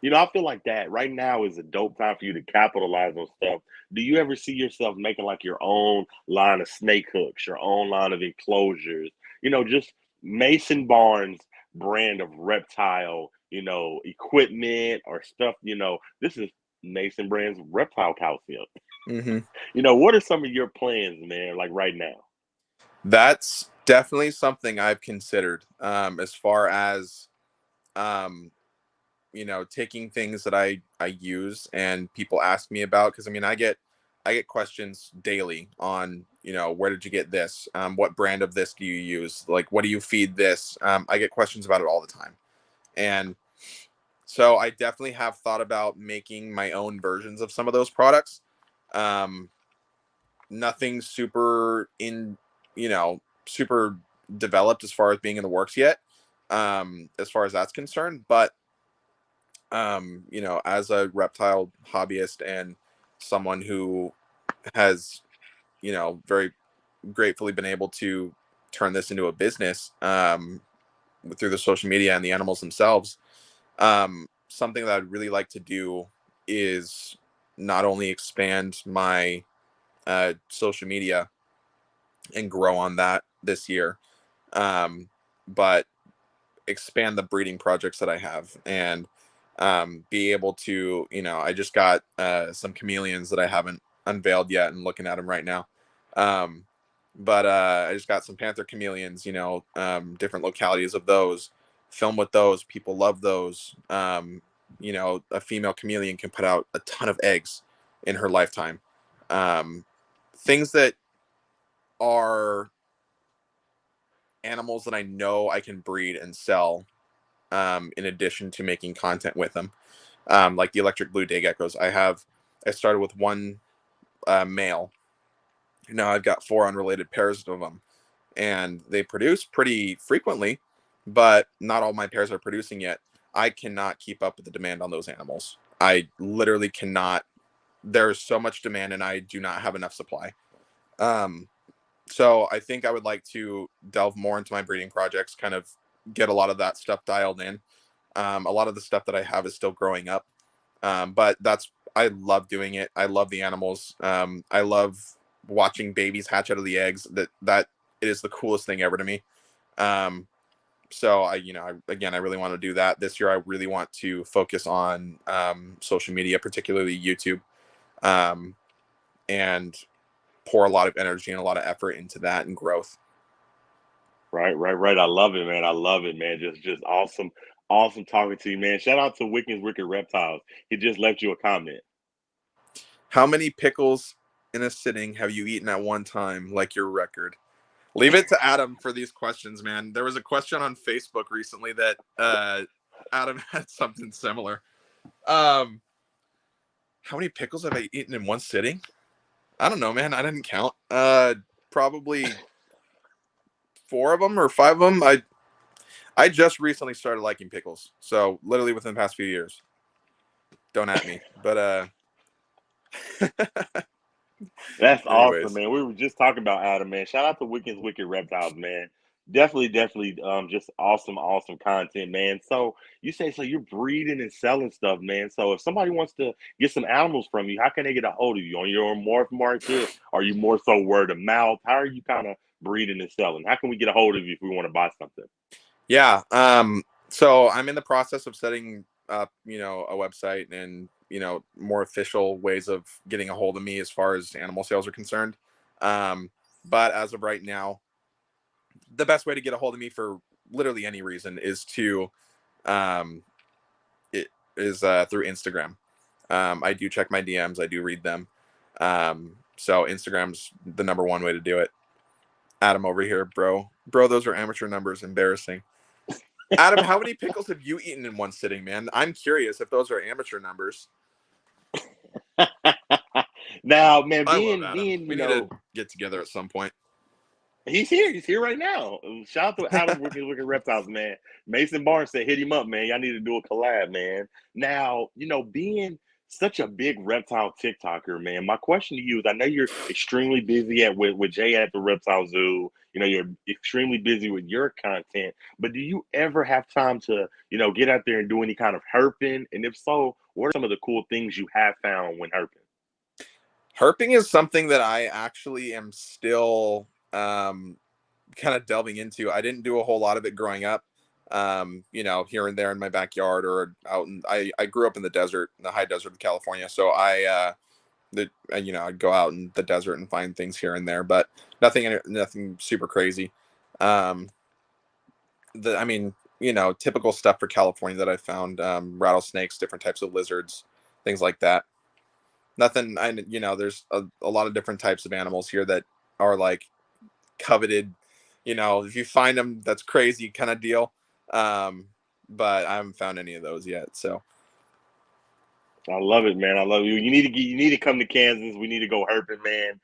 you know, I feel like that right now is a dope time for you to capitalize on stuff. Do you ever see yourself making like your own line of snake hooks, your own line of enclosures? You know, just Mason Barnes brand of reptile, you know, equipment or stuff. You know, this is Mason Brand's reptile calcium. Hmm. You know, what are some of your plans, man? Like right now? That's definitely something I've considered. As far as um, you know, taking things that I use and people ask me about, because I mean, I get questions daily on, you know, where did you get this? What brand of this do you use? Like, what do you feed this? I get questions about it all the time, and so I definitely have thought about making my own versions of some of those products. Um, Nothing super in, you know, super developed as far as being in the works yet, as far as that's concerned. But you know, as a reptile hobbyist and someone who has, you know, very gratefully been able to turn this into a business through the social media and the animals themselves, something that I'd really like to do is not only expand my social media and grow on that this year, but expand the breeding projects that I have, and be able to, I just got some chameleons that I haven't unveiled yet and looking at them right now. But I just got some panther chameleons, different localities of those, film with those. People love those. A female chameleon can put out a ton of eggs in her lifetime. Things that are animals that I know I can breed and sell, in addition to making content with them. Like the electric blue day geckos. I started with one male. Now I've got 4 unrelated pairs of them, and they produce pretty frequently, but not all my pairs are producing yet. I cannot keep up with the demand on those animals. I literally cannot. There's so much demand, and I do not have enough supply. So I think I would like to delve more into my breeding projects, kind of get a lot of that stuff dialed in. A lot of the stuff that I have is still growing up, but I love doing it. I love the animals. I love watching babies hatch out of the eggs. That it is the coolest thing ever to me. So I really want to do that this year. I really want to focus on social media, particularly YouTube, and pour a lot of energy and a lot of effort into that and growth. Right, right, right. I love it, man. I love it, man. Just awesome, awesome talking to you, man. Shout out to Wickens Wicked Reptiles. He just left you a comment. How many pickles in a sitting have you eaten at one time, like your record? Leave it to Adam for these questions, man. There was a question on Facebook recently that Adam had something similar. How many pickles have I eaten in one sitting? I don't know, man. I didn't count. Probably 4 of them or 5 of them. I just recently started liking pickles, so literally within the past few years. Don't at me, but That's awesome, anyways. man. We were just talking about Adam, man. Shout out to Wickens Wicked Reptiles, man. Definitely, just awesome, awesome content, man. So you say so you're breeding and selling stuff, man. So if somebody wants to get some animals from you, how can they get a hold of you? On your morph market? Are you more so word of mouth? How are you kind of breeding and selling? How can we get a hold of you if we want to buy something? Yeah. So I'm in the process of setting up, a website and, more official ways of getting a hold of me as far as animal sales are concerned. But as of right now, the best way to get a hold of me for literally any reason is to, it is through Instagram. I do check my DMs. I do read them. So Instagram's the number one way to do it. Adam over here, bro. Those are amateur numbers. Embarrassing. Adam, how many pickles have you eaten in one sitting, man? I'm curious if those are amateur numbers. Now, man, I love Adam. being We need to get together at some point. he's here. He's here right now. Shout out to Adam Wicked Wicked Reptiles, man. Mason Barnes said, hit him up, man. Y'all need to do a collab, man. Now, being such a big reptile TikToker, man, my question to you is I know you're extremely busy with Jay at the Reptile Zoo. You're extremely busy with your content, but do you ever have time to, get out there and do any kind of herping? And if so, what are some of the cool things you have found when herping? Herping is something that I actually am still kind of delving into. I didn't do a whole lot of it growing up. Here and there in my backyard or out in, I grew up in the desert, in the high desert of California. So I'd go out in the desert and find things here and there, but nothing super crazy. Um, typical stuff for California that I found, rattlesnakes, different types of lizards, things like that. Nothing, there's a lot of different types of animals here that are like coveted, if you find them, that's crazy kind of deal. But I haven't found any of those yet. So I love it, man. I love you. You need to come to Kansas. We need to go herping, man.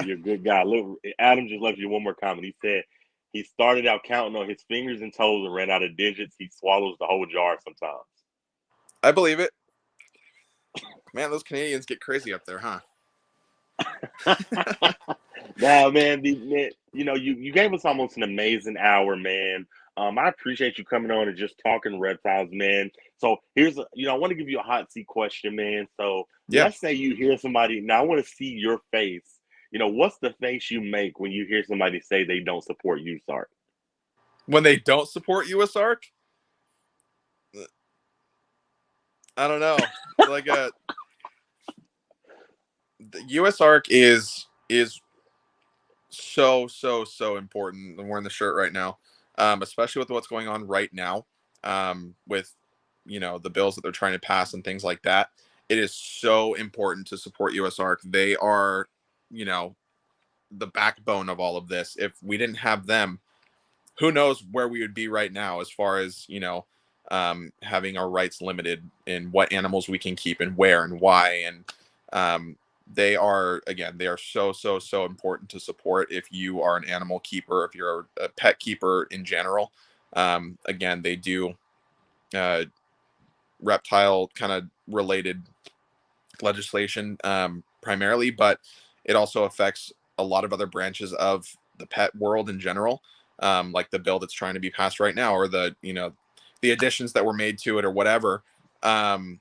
You're a good guy. Look, Adam just left you one more comment. He said he started out counting on his fingers and toes and ran out of digits. He swallows the whole jar sometimes. I believe it. Man, those Canadians get crazy up there, huh? Now, man, you gave us almost an amazing hour, man. I appreciate you coming on and just talking reptiles, man. So here's I want to give you a hot seat question, man. So Yeah. let's say you hear somebody. Now I want to see your face. What's the face you make when you hear somebody say they don't support you, Sark? When they don't support USARC, I don't know. Like the USARC is so important. I'm wearing the shirt right now, especially with what's going on right now, with the bills that they're trying to pass and things like that. It is so important to support USARC. They are, you know, the backbone of all of this. If we didn't have them, who knows where we would be right now as far as having our rights limited in what animals we can keep and where and why. And they are so important to support if you are an animal keeper, if you're a pet keeper in general. Again, they do uh, reptile kind of related legislation primarily, but it also affects a lot of other branches of the pet world in general, like the bill that's trying to be passed right now, or the additions that were made to it, or whatever. Um,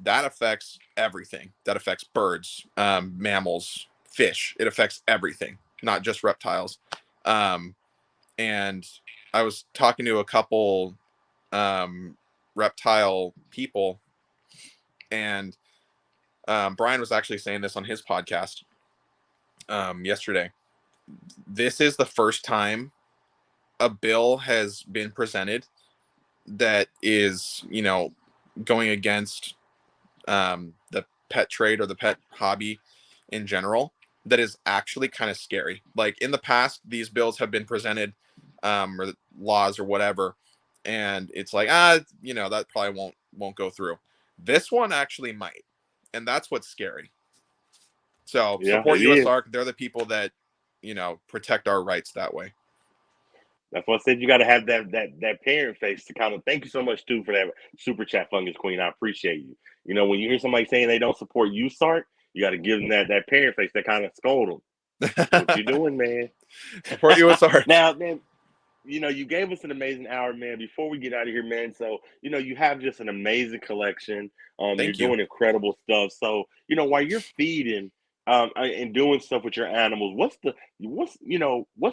that affects everything. That affects birds, mammals, fish. It affects everything, not just reptiles. Um, and I was talking to a couple reptile people, and Brian was actually saying this on his podcast yesterday. This is the first time a bill has been presented that is, going against the pet trade or the pet hobby in general. That is actually kind of scary. Like in the past, these bills have been presented, or laws or whatever, and it's like that probably won't go through. This one actually might, and that's what's scary. So Yeah, support it is. USARC. They're the people that protect our rights that way. That's why I said you got to have that parent face to kind of. Thank you so much too for that super chat, Fungus Queen. I appreciate you. When you hear somebody saying they don't support you, Sark, you got to give them that parent face that kind of scold them. What you doing, man? Support USARC. Now, man, you gave us an amazing hour, man. Before we get out of here, man, so you have just an amazing collection. You're Thank you. doing incredible stuff. So, while you're feeding and doing stuff with your animals, what's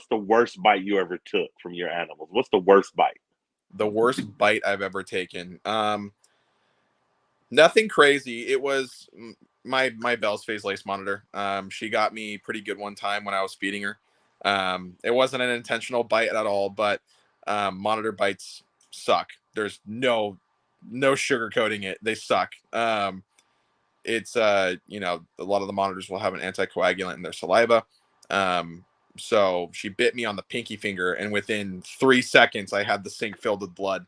the worst bite you ever took from your animals? What's the worst bite? The worst bite I've ever taken. Nothing crazy. It was my Bell's phase lace monitor. She got me pretty good one time when I was feeding her. It wasn't an intentional bite at all, but monitor bites suck. There's no sugarcoating it. They suck. It's a lot of the monitors will have an anticoagulant in their saliva. Um, so she bit me on the pinky finger, and within 3 seconds, I had the sink filled with blood.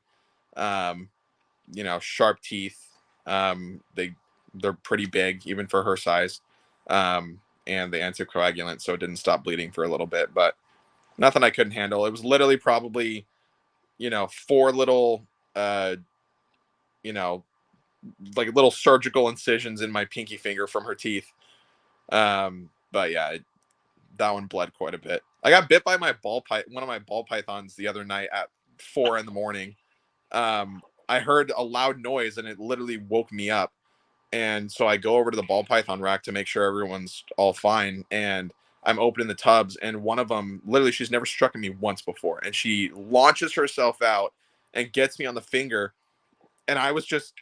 Um, Sharp teeth. They're pretty big even for her size. And the anticoagulant, so it didn't stop bleeding for a little bit, but nothing I couldn't handle. It was literally probably four little you know like little surgical incisions in my pinky finger from her teeth. But yeah, that one bled quite a bit. I got bit by one of my ball pythons the other night at 4 a.m. I heard a loud noise and it literally woke me up. And so I go over to the ball python rack to make sure everyone's all fine. And I'm opening the tubs, and one of them, literally, she's never struck me once before. And she launches herself out and gets me on the finger. And I was just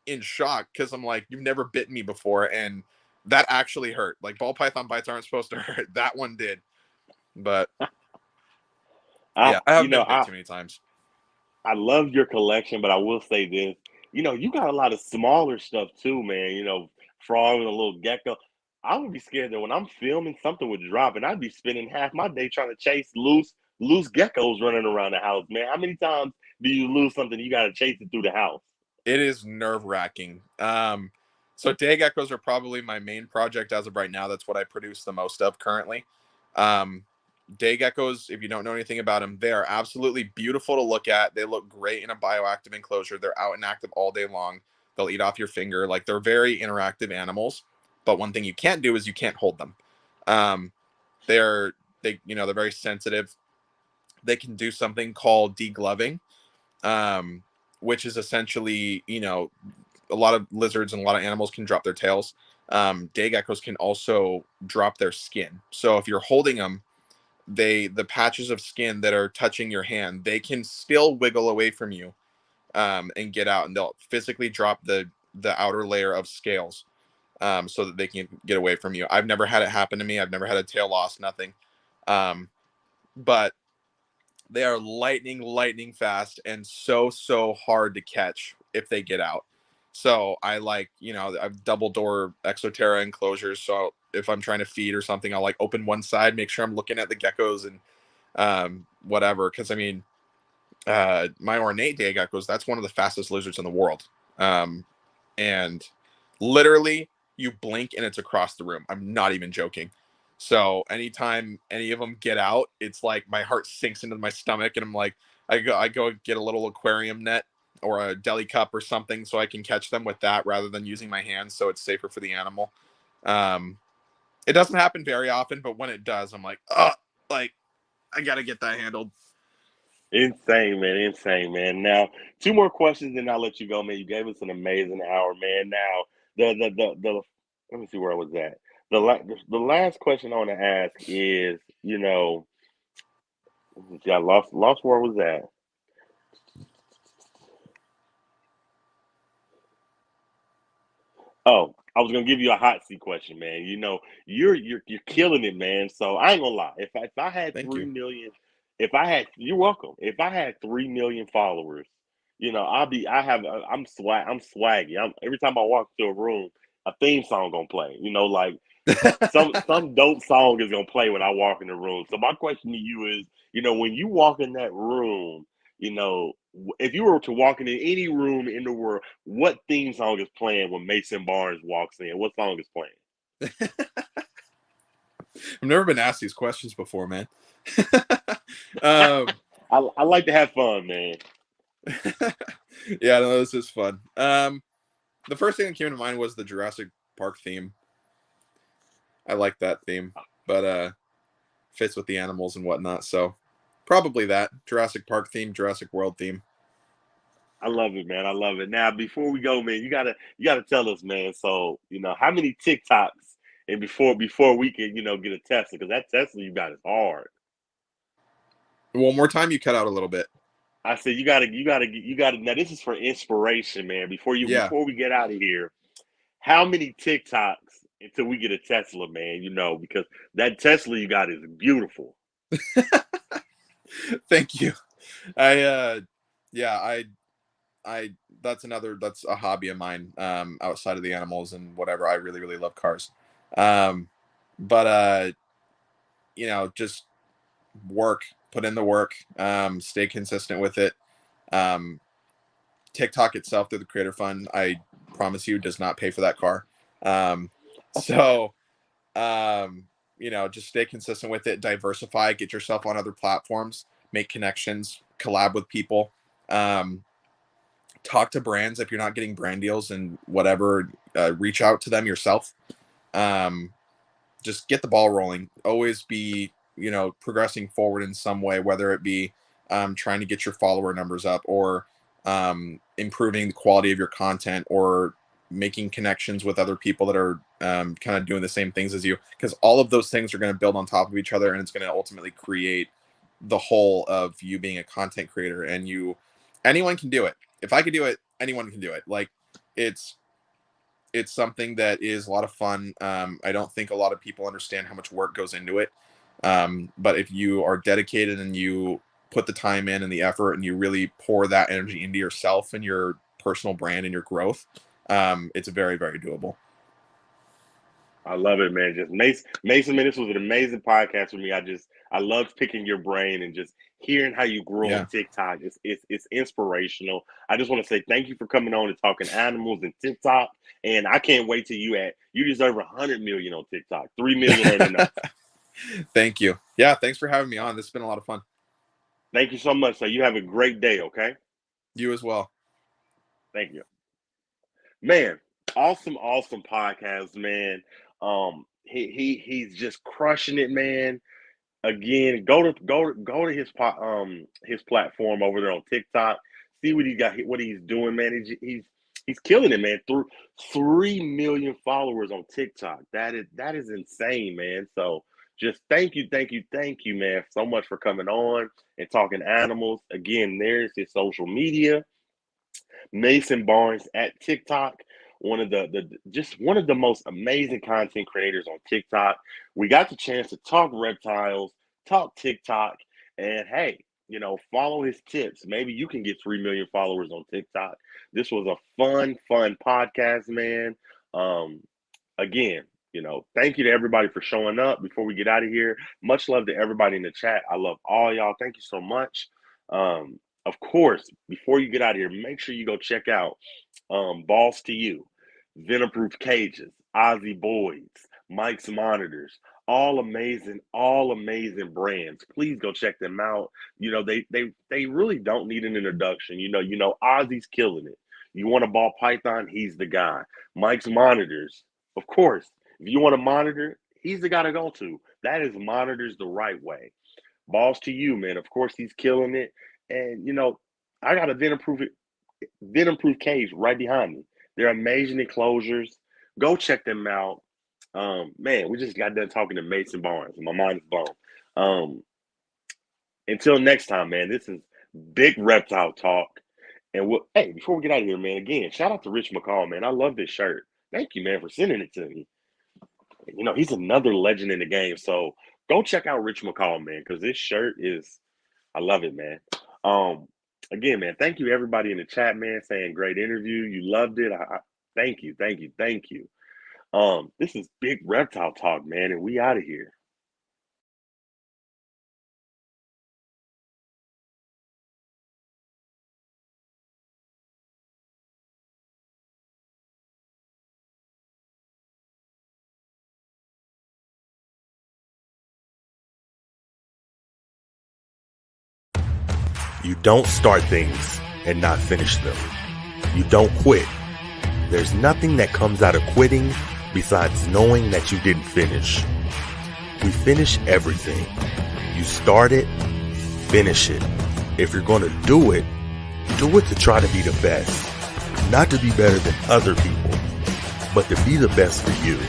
in shock because I'm like, you've never bitten me before. And that actually hurt. Like ball python bites aren't supposed to hurt. That one did. But I yeah, I you haven't know been bit I too many times. I love your collection, but I will say this. You got a lot of smaller stuff too, man. Frog and a little gecko. I would be scared that when I'm filming, something would drop, and I'd be spending half my day trying to chase loose geckos running around the house, man. How many times do you lose something? You got to chase it through the house. It is nerve wracking. So day geckos are probably my main project as of right now. That's what I produce the most of currently. Um, Day geckos, if you don't know anything about them, they are absolutely beautiful to look at. They look great in a bioactive enclosure. They're out and active all day long. They'll eat off your finger. Like they're very interactive animals. But one thing you can't do is you can't hold them. Um, they're very sensitive. They can do something called degloving. Um, which is essentially, a lot of lizards and a lot of animals can drop their tails. Day geckos can also drop their skin. So if you're holding them, the patches of skin that are touching your hand, they can still wiggle away from you, and get out, and they'll physically drop the outer layer of scales, so that they can get away from you. I've never had it happen to me. I've never had a tail loss, nothing. But they are lightning fast and so hard to catch if they get out. So I've double door Exoterra enclosures. So if I'm trying to feed or something, I'll like open one side, make sure I'm looking at the geckos and whatever. Because I mean, my ornate day geckos, that's one of the fastest lizards in the world. And literally, you blink and it's across the room. I'm not even joking. So anytime any of them get out, it's like my heart sinks into my stomach, and I'm like, I go get a little aquarium net or a deli cup or something so I can catch them with that rather than using my hands, so it's safer for the animal. Um, it doesn't happen very often, but when it does, I'm like, oh, like I gotta get that handled. Insane, man. Insane, man. Now, two more questions, then I'll let you go, man. You gave us an amazing hour, man. Now, the let me see where I was at. The last question I want to ask is, I lost where I was at. Oh, I was gonna give you a hot seat question, man. You're killing it, man. So I ain't gonna lie. If I had Thank you. 3 million, if I had you're welcome. If I had 3 million followers, I'm swaggy. Every time I walk to a room, a theme song gonna play. Like some dope song is gonna play when I walk in the room. So my question to you is, when you walk in that room, if you were to walk into any room in the world, what theme song is playing when Mason Barnes walks in? What song is playing? I've never been asked these questions before, man. um, I like to have fun, man. yeah, no, this is fun. The first thing that came to mind was the Jurassic Park theme. I like that theme, but fits with the animals and whatnot. So probably that Jurassic Park theme, Jurassic World theme. I love it, man. I love it. Now, before we go, man, you gotta tell us, man. So, how many TikToks and before we can, get a Tesla, because that Tesla you got is hard. One more time, you cut out a little bit. I said you gotta. Now, this is for inspiration, man. Yeah. Before we get out of here, how many TikToks until we get a Tesla, man? Because that Tesla you got is beautiful. Thank you. I yeah, I that's a hobby of mine, outside of the animals and whatever. I really love cars. Um but just work, put in the work, stay consistent with it. Um TikTok itself, through the Creator Fund, I promise you, does not pay for that car. Um so just stay consistent with it, diversify, get yourself on other platforms, make connections, collab with people. Um Talk to brands if you're not getting brand deals and whatever. Reach out to them yourself. Um, just get the ball rolling. Always be progressing forward in some way, whether it be trying to get your follower numbers up, or improving the quality of your content, or making connections with other people that are kind of doing the same things as you, because all of those things are going to build on top of each other, and it's going to ultimately create the whole of you being a content creator. And anyone can do it. If I could do it, anyone can do it. Like, it's something that is a lot of fun. I don't think a lot of people understand how much work goes into it. But if you are dedicated and you put the time in and the effort, and you really pour that energy into yourself and your personal brand and your growth, it's very doable. I love it, man. Just Mason, man, this was an amazing podcast for me. I loved picking your brain and just hearing how you grew on Yeah. TikTok. It's inspirational. I just want to say thank you for coming on and talking animals and TikTok. And I can't wait till you deserve 100 million on TikTok. 3 million ain't enough. Thank you. Yeah, thanks for having me on. This has been a lot of fun. Thank you so much. So you have a great day, okay? You as well. Thank you. Man, awesome podcast, man. He's just crushing it, man. Again, go to his platform over there on TikTok. See what he got, what he's doing, man. He's killing it, man. Through 3 million followers on TikTok. That is insane, man. So just thank you, man, so much for coming on and talking animals. Again, there's his social media. Mason Barnes at TikTok, one of the just one of the most amazing content creators on TikTok. We got the chance to talk reptiles, talk TikTok, and hey, follow his tips. Maybe you can get 3 million followers on TikTok. This was a fun podcast, man. Um, Again, thank you to everybody for showing up. Before we get out of here, much love to everybody in the chat. I love all y'all. Thank you so much. Of course, before you get out of here, make sure you go check out Balls to You, Venomproof Cages, Ozzy Boys, Mike's Monitors, all amazing brands. Please go check them out. They really don't need an introduction. Ozzy's killing it. You want a ball python, he's the guy. Mike's Monitors, of course. If you want a monitor, he's the guy to go to. That is monitors the right way. Balls to You, man. Of course, he's killing it. And I got a Venomproof cage right behind me. They're amazing enclosures. Go check them out. Man, we just got done talking to Mason Barnes, and my mind is blown. Until next time, man. This is Big Reptile Talk. And hey, before we get out of here, man, again, shout out to Rich McCall, man. I love this shirt. Thank you, man, for sending it to me. He's another legend in the game. So go check out Rich McCall, man, because this shirt I love it, man. Again, man, thank you everybody in the chat, man, saying great interview. You loved it. Thank you. This is Big Reptile Talk, man, and we out of here. You don't start things and not finish them. You don't quit. There's nothing that comes out of quitting besides knowing that you didn't finish. We finish everything. You start it, finish it. If you're going to do it to try to be the best. Not to be better than other people, but to be the best for you.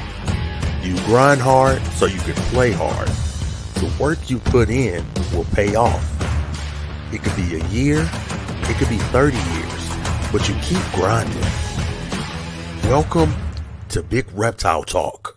You grind hard so you can play hard. The work you put in will pay off. It could be a year, it could be 30 years, but you keep grinding. Welcome to Big Reptile Talk.